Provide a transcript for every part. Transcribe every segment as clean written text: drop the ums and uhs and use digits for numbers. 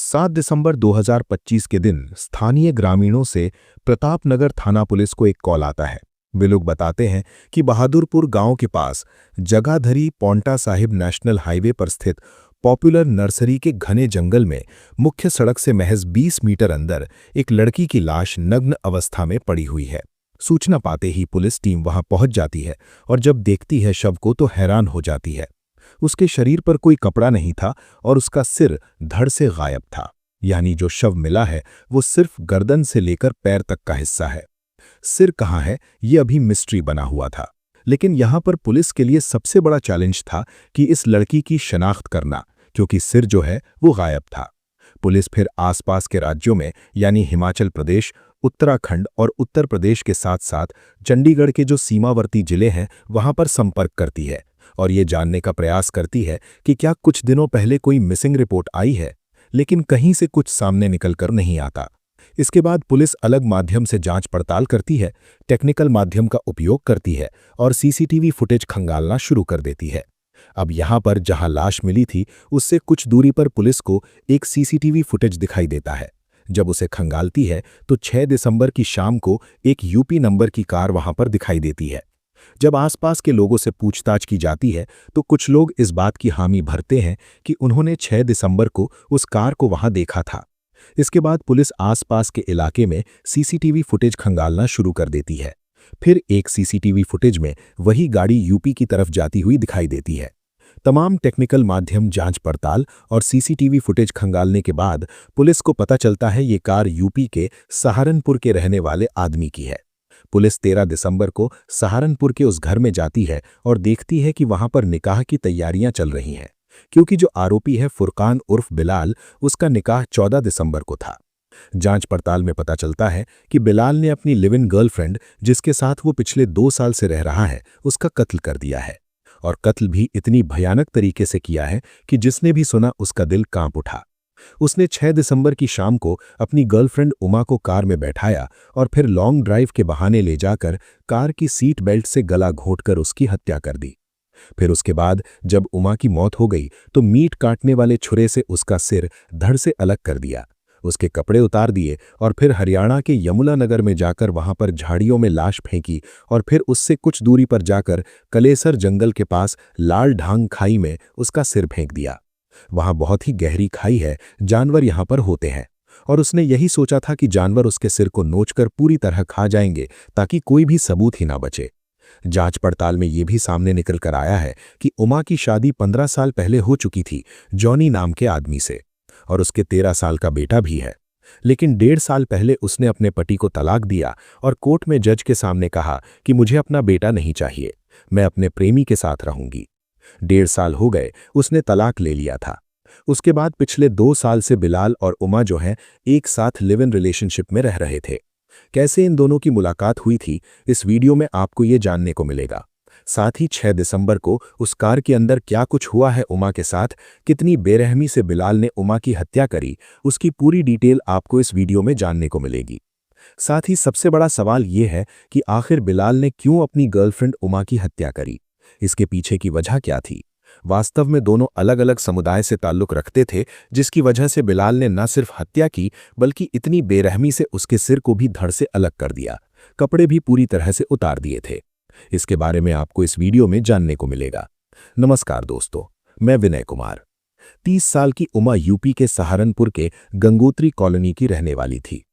7 दिसंबर 2025 के दिन स्थानीय ग्रामीणों से प्रतापनगर थाना पुलिस को एक कॉल आता है। वे लोग बताते हैं कि बहादुरपुर गांव के पास जगाधरी पौंटा साहिब नेशनल हाईवे पर स्थित पॉपुलर नर्सरी के घने जंगल में मुख्य सड़क से महज 20 मीटर अंदर एक लड़की की लाश नग्न अवस्था में पड़ी हुई है। सूचना पाते ही पुलिस टीम वहां पहुंच जाती है और जब देखती है शव को तो हैरान हो जाती है। उसके शरीर पर कोई कपड़ा नहीं था और उसका सिर धड़ से गायब था। यानी जो शव मिला है वो सिर्फ गर्दन से लेकर पैर तक का हिस्सा है। सिर कहाँ है ये अभी मिस्ट्री बना हुआ था, लेकिन यहां पर पुलिस के लिए सबसे बड़ा चैलेंज था कि इस लड़की की शनाख्त करना, क्योंकि सिर जो है वो गायब था। पुलिस फिर आसपास के राज्यों में यानी हिमाचल प्रदेश, उत्तराखंड और उत्तर प्रदेश के साथ साथ चंडीगढ़ के जो सीमावर्ती जिले हैं वहां पर संपर्क करती है और ये जानने का प्रयास करती है कि क्या कुछ दिनों पहले कोई मिसिंग रिपोर्ट आई है, लेकिन कहीं से कुछ सामने निकलकर नहीं आता। इसके बाद पुलिस अलग माध्यम से जांच पड़ताल करती है, टेक्निकल माध्यम का उपयोग करती है और सीसीटीवी फुटेज खंगालना शुरू कर देती है। अब यहां पर जहां लाश मिली थी उससे कुछ दूरी पर पुलिस को एक सीसीटीवी फुटेज दिखाई देता है। जब उसे खंगालती है तो 6 दिसंबर की शाम को एक यूपी नंबर की कार वहां पर दिखाई देती है। जब आसपास के लोगों से पूछताछ की जाती है तो कुछ लोग इस बात की हामी भरते हैं कि उन्होंने 6 दिसंबर को उस कार को वहां देखा था। इसके बाद पुलिस आसपास के इलाके में सीसीटीवी फुटेज खंगालना शुरू कर देती है। फिर एक सीसीटीवी फुटेज में वही गाड़ी यूपी की तरफ जाती हुई दिखाई देती है। तमाम टेक्निकल माध्यम जांच पड़ताल और सीसीटीवी फुटेज खंगालने के बाद पुलिस को पता चलता है ये कार यूपी के सहारनपुर के रहने वाले आदमी की है। पुलिस 13 दिसंबर को सहारनपुर के उस घर में जाती है और देखती है कि वहां पर निकाह की तैयारियां चल रही हैं, क्योंकि जो आरोपी है फुरकान उर्फ बिलाल, उसका निकाह 14 दिसंबर को था। जांच पड़ताल में पता चलता है कि बिलाल ने अपनी लिव इन गर्लफ्रेंड, जिसके साथ वो पिछले 2 साल से रह रहा है, उसका कत्ल कर दिया है और कत्ल भी इतनी भयानक तरीके से किया है कि जिसने भी सुना उसका दिल कांप उठा। उसने 6 दिसंबर की शाम को अपनी गर्लफ्रेंड उमा को कार में बैठाया और फिर लॉन्ग ड्राइव के बहाने ले जाकर कार की सीट बेल्ट से गला घोंटकर उसकी हत्या कर दी। फिर उसके बाद जब उमा की मौत हो गई तो मीट काटने वाले छुरे से उसका सिर धड़ से अलग कर दिया, उसके कपड़े उतार दिए और फिर हरियाणा के यमुनानगर में जाकर वहां पर झाड़ियों में लाश फेंकी और फिर उससे कुछ दूरी पर जाकर कलेसर जंगल के पास लाल ढांग खाई में उसका सिर फेंक दिया। वहां बहुत ही गहरी खाई है, जानवर यहां पर होते हैं और उसने यही सोचा था कि जानवर उसके सिर को नोचकर पूरी तरह खा जाएंगे ताकि कोई भी सबूत ही ना बचे। जांच पड़ताल में यह भी सामने निकल कर आया है कि उमा की शादी 15 साल पहले हो चुकी थी जॉनी नाम के आदमी से और उसके 13 साल का बेटा भी है, लेकिन 1.5 साल पहले उसने अपने पति को तलाक दिया और कोर्ट में जज के सामने कहा कि मुझे अपना बेटा नहीं चाहिए, मैं अपने प्रेमी के साथ रहूंगी। 1.5 साल हो गए उसने तलाक ले लिया था। उसके बाद पिछले 2 साल से बिलाल और उमा जो हैं एक साथ लिव इन रिलेशनशिप में रह रहे थे। कैसे इन दोनों की मुलाकात हुई थी इस वीडियो में आपको ये जानने को मिलेगा। साथ ही 6 दिसंबर को उस कार के अंदर क्या कुछ हुआ है उमा के साथ, कितनी बेरहमी से बिलाल ने उमा की हत्या करी, उसकी पूरी डिटेल आपको इस वीडियो में जानने को मिलेगी। साथ ही सबसे बड़ा सवाल ये है कि आखिर बिलाल ने क्यों अपनी गर्लफ्रेंड उमा की हत्या करी, इसके पीछे की वजह क्या थी। वास्तव में दोनों अलग अलग समुदाय से ताल्लुक रखते थे, जिसकी वजह से बिलाल ने न सिर्फ हत्या की बल्कि इतनी बेरहमी से उसके सिर को भी धड़ से अलग कर दिया, कपड़े भी पूरी तरह से उतार दिए थे। इसके बारे में आपको इस वीडियो में जानने को मिलेगा। नमस्कार दोस्तों, मैं विनय कुमार। 30 साल की उमा यूपी के सहारनपुर के गंगोत्री कॉलोनी की रहने वाली थी।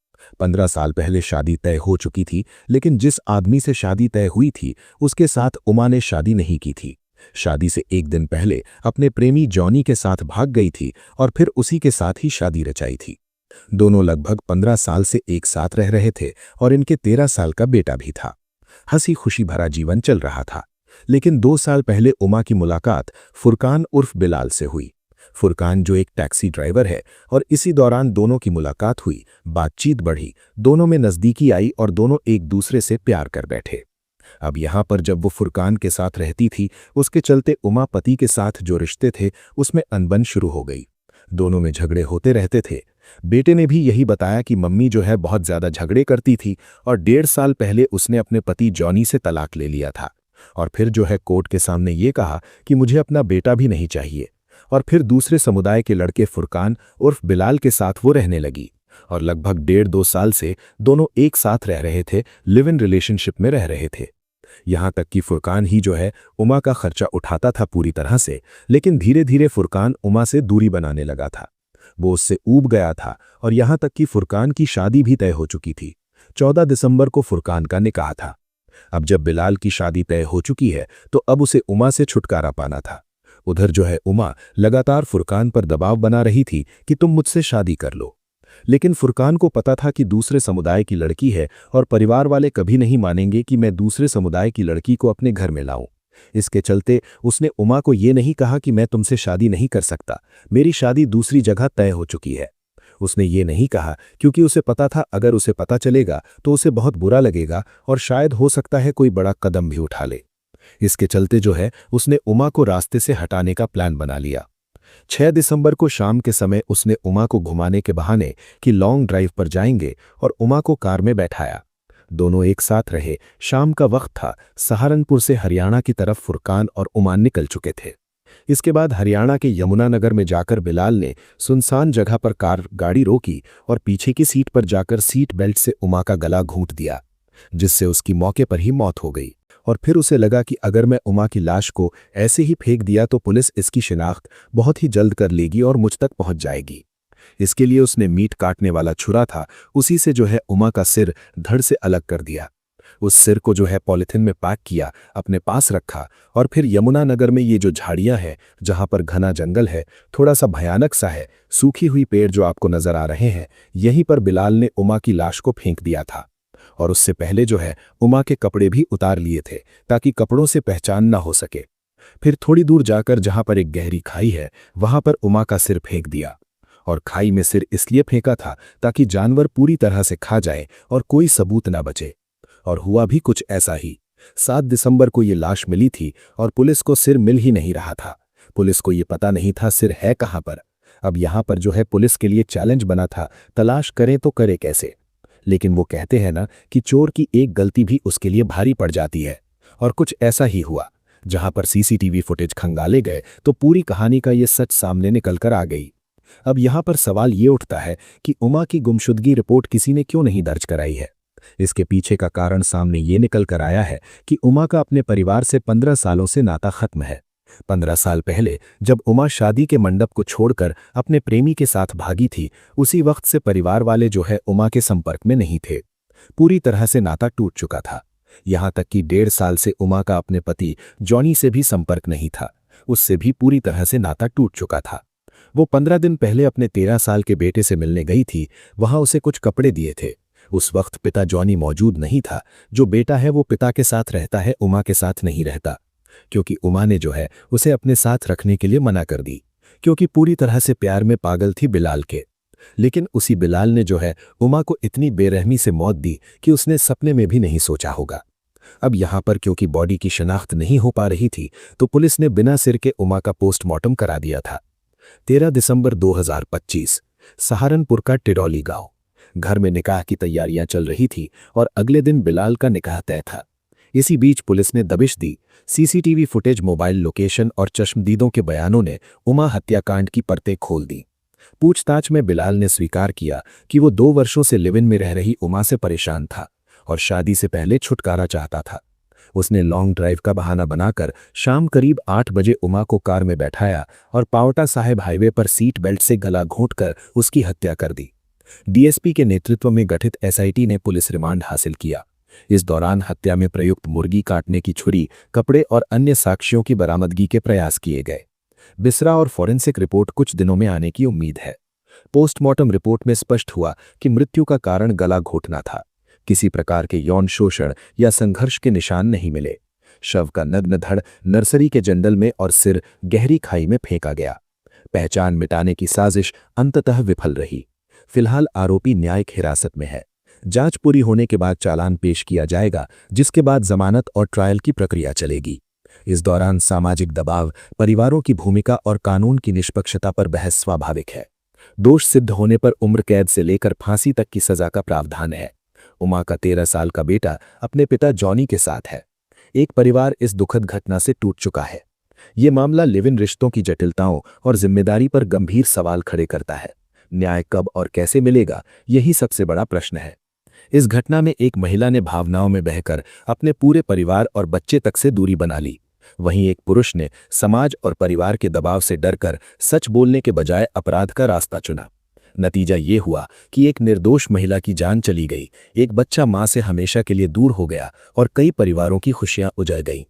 15 साल पहले शादी तय हो चुकी थी, लेकिन जिस आदमी से शादी तय हुई थी उसके साथ उमा ने शादी नहीं की थी। शादी से एक दिन पहले अपने प्रेमी जॉनी के साथ भाग गई थी और फिर उसी के साथ ही शादी रचाई थी। दोनों लगभग 15 साल से एक साथ रह रहे थे और इनके 13 साल का बेटा भी था। हंसी खुशी भरा जीवन चल रहा था, लेकिन 2 साल पहले उमा की मुलाकात फुरकान उर्फ बिलाल से हुई। फुरकान जो एक टैक्सी ड्राइवर है और इसी दौरान दोनों की मुलाकात हुई, बातचीत बढ़ी, दोनों में नज़दीकी आई और दोनों एक दूसरे से प्यार कर बैठे। अब यहाँ पर जब वो फुरकान के साथ रहती थी, उसके चलते उमा पति के साथ जो रिश्ते थे उसमें अनबन शुरू हो गई। दोनों में झगड़े होते रहते थे। बेटे ने भी यही बताया कि मम्मी जो है बहुत ज़्यादा झगड़े करती थी और 1.5 साल पहले उसने अपने पति जॉनी से तलाक ले लिया था और फिर जो है कोर्ट के सामने ये कहा कि मुझे अपना बेटा भी नहीं चाहिए। और फिर दूसरे समुदाय के लड़के फुरकान उर्फ बिलाल के साथ वो रहने लगी और लगभग 1.5-2 साल से दोनों एक साथ रह रहे थे, लिव इन रिलेशनशिप में रह रहे थे। यहां तक कि फुरकान ही जो है उमा का खर्चा उठाता था पूरी तरह से, लेकिन धीरे धीरे फुरकान उमा से दूरी बनाने लगा था। वो उससे ऊब गया था और यहां तक कि फुरकान की शादी भी तय हो चुकी थी। 14 दिसंबर को फुरकान का निकाह था। अब जब बिलाल की शादी तय हो चुकी है तो अब उसे उमा से छुटकारा पाना था। उधर जो है उमा लगातार फुरकान पर दबाव बना रही थी कि तुम मुझसे शादी कर लो, लेकिन फुरकान को पता था कि दूसरे समुदाय की लड़की है और परिवार वाले कभी नहीं मानेंगे कि मैं दूसरे समुदाय की लड़की को अपने घर में लाऊं। इसके चलते उसने उमा को ये नहीं कहा कि मैं तुमसे शादी नहीं कर सकता, मेरी शादी दूसरी जगह तय हो चुकी है। उसने ये नहीं कहा क्योंकि उसे पता था अगर उसे पता चलेगा तो उसे बहुत बुरा लगेगा और शायद हो सकता है कोई बड़ा कदम भी उठा ले। इसके चलते जो है उसने उमा को रास्ते से हटाने का प्लान बना लिया। 6 दिसंबर को शाम के समय उसने उमा को घुमाने के बहाने कि लॉन्ग ड्राइव पर जाएंगे और उमा को कार में बैठाया। दोनों एक साथ रहे। शाम का वक्त था। सहारनपुर से हरियाणा की तरफ फुरकान और उमा निकल चुके थे। इसके बाद हरियाणा के यमुनानगर में जाकर बिलाल ने सुनसान जगह पर कार गाड़ी रोकी और पीछे की सीट पर जाकर सीट बेल्ट से उमा का गला घूंट दिया, जिससे उसकी मौके पर ही मौत हो गई। और फिर उसे लगा कि अगर मैं उमा की लाश को ऐसे ही फेंक दिया तो पुलिस इसकी शिनाख्त बहुत ही जल्द कर लेगी और मुझ तक पहुंच जाएगी। इसके लिए उसने मीट काटने वाला छुरा था, उसी से जो है उमा का सिर धड़ से अलग कर दिया। उस सिर को जो है पॉलिथिन में पैक किया, अपने पास रखा और फिर यमुनानगर में ये जो झाड़ियां हैं, जहां पर घना जंगल है, थोड़ा सा भयानक सा है, सूखी हुई पेड़ जो आपको नजर आ रहे हैं, यहीं पर बिलाल ने उमा की लाश को फेंक दिया था। और उससे पहले जो है उमा के कपड़े भी उतार लिए थे ताकि कपड़ों से पहचान ना हो सके। फिर थोड़ी दूर जाकर जहां पर एक गहरी खाई है, वहां पर उमा का सिर फेंक दिया। और खाई में सिर इसलिए फेंका था ताकि जानवर पूरी तरह से खा जाए और कोई सबूत ना बचे। और हुआ भी कुछ ऐसा ही। 7 दिसंबर को ये लाश मिली थी और पुलिस को सिर मिल ही नहीं रहा था। पुलिस को ये पता नहीं था सिर है कहां पर। अब यहां पर जो है पुलिस के लिए चैलेंज बना था, तलाश करें तो करे कैसे। लेकिन वो कहते हैं ना कि चोर की एक गलती भी उसके लिए भारी पड़ जाती है। और कुछ ऐसा ही हुआ। जहां पर सीसीटीवी फुटेज खंगाले गए तो पूरी कहानी का ये सच सामने निकल कर आ गई। अब यहां पर सवाल ये उठता है कि उमा की गुमशुदगी रिपोर्ट किसी ने क्यों नहीं दर्ज कराई है। इसके पीछे का कारण सामने ये निकल कर आया है कि उमा का अपने परिवार से 15 सालों से नाता खत्म है। 15 साल पहले जब उमा शादी के मंडप को छोड़कर अपने प्रेमी के साथ भागी थी, उसी वक्त से परिवार वाले जो है उमा के संपर्क में नहीं थे। पूरी तरह से नाता टूट चुका था। यहां तक कि 1.5 साल से उमा का अपने पति जॉनी से भी संपर्क नहीं था, उससे भी पूरी तरह से नाता टूट चुका था। वो 15 दिन पहले अपने 13 साल के बेटे से मिलने गई थी, वहां उसे कुछ कपड़े दिए थे। उस वक्त पिता जॉनी मौजूद नहीं था। जो बेटा है वो पिता के साथ रहता है, उमा के साथ नहीं रहता, क्योंकि उमा ने जो है उसे अपने साथ रखने के लिए मना कर दी, क्योंकि पूरी तरह से प्यार में पागल थी बिलाल के। लेकिन उसी बिलाल ने जो है उमा को इतनी बेरहमी से मौत दी कि उसने सपने में भी नहीं सोचा होगा। अब यहां पर क्योंकि बॉडी की शनाख्त नहीं हो पा रही थी तो पुलिस ने बिना सिर के उमा का पोस्टमार्टम करा दिया था। 13 दिसंबर 2025, सहारनपुर का टिडौली गांव। घर में निकाह की तैयारियां चल रही थी और अगले दिन बिलाल का निकाह तय था। इसी बीच पुलिस ने दबिश दी। सीसीटीवी फुटेज, मोबाइल लोकेशन और चश्मदीदों के बयानों ने उमा हत्याकांड की परतें खोल दी। पूछताछ में बिलाल ने स्वीकार किया कि वो 2 वर्षों से लिव इन में रह रही उमा से परेशान था और शादी से पहले छुटकारा चाहता था। उसने लॉन्ग ड्राइव का बहाना बनाकर शाम करीब 8 बजे उमा को कार में बैठाया और पावटा साहिब हाईवे पर सीट बेल्ट से गला घोंटकर उसकी हत्या कर दी। डीएसपी के नेतृत्व में गठित एसआईटी ने पुलिस रिमांड हासिल किया। इस दौरान हत्या में प्रयुक्त मुर्गी काटने की छुरी, कपड़े और अन्य साक्ष्यों की बरामदगी के प्रयास किए गए। बिसरा और फॉरेंसिक रिपोर्ट कुछ दिनों में आने की उम्मीद है। पोस्टमार्टम रिपोर्ट में स्पष्ट हुआ कि मृत्यु का कारण गला घोंटना था। किसी प्रकार के यौन शोषण या संघर्ष के निशान नहीं मिले। शव का नग्न धड़ नर्सरी के जंगल में और सिर गहरी खाई में फेंका गया। पहचान मिटाने की साजिश अंततः विफल रही। फिलहाल आरोपी न्यायिक हिरासत में है। जांच पूरी होने के बाद चालान पेश किया जाएगा, जिसके बाद जमानत और ट्रायल की प्रक्रिया चलेगी। इस दौरान सामाजिक दबाव, परिवारों की भूमिका और कानून की निष्पक्षता पर बहस स्वाभाविक है। दोष सिद्ध होने पर उम्र कैद से लेकर फांसी तक की सजा का प्रावधान है। उमा का 13 साल का बेटा अपने पिता जॉनी के साथ है। एक परिवार इस दुखद घटना से टूट चुका है। ये मामला लिव इन रिश्तों की जटिलताओं और जिम्मेदारी पर गंभीर सवाल खड़े करता है। न्याय कब और कैसे मिलेगा, यही सबसे बड़ा प्रश्न है। इस घटना में एक महिला ने भावनाओं में बहकर अपने पूरे परिवार और बच्चे तक से दूरी बना ली। वहीं एक पुरुष ने समाज और परिवार के दबाव से डरकर सच बोलने के बजाय अपराध का रास्ता चुना। नतीजा ये हुआ कि एक निर्दोष महिला की जान चली गई, एक बच्चा मां से हमेशा के लिए दूर हो गया और कई परिवारों की खुशियां उजड़ गईं।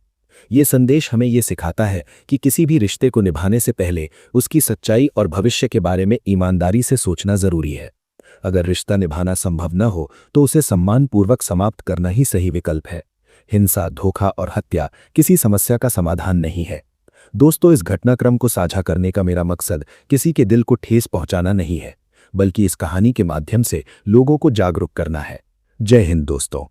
ये संदेश हमें ये सिखाता है कि किसी भी रिश्ते को निभाने से पहले उसकी सच्चाई और भविष्य के बारे में ईमानदारी से सोचना जरूरी है। अगर रिश्ता निभाना संभव न हो तो उसे सम्मानपूर्वक समाप्त करना ही सही विकल्प है। हिंसा, धोखा और हत्या किसी समस्या का समाधान नहीं है। दोस्तों, इस घटनाक्रम को साझा करने का मेरा मकसद किसी के दिल को ठेस पहुंचाना नहीं है, बल्कि इस कहानी के माध्यम से लोगों को जागरूक करना है। जय हिंद दोस्तों।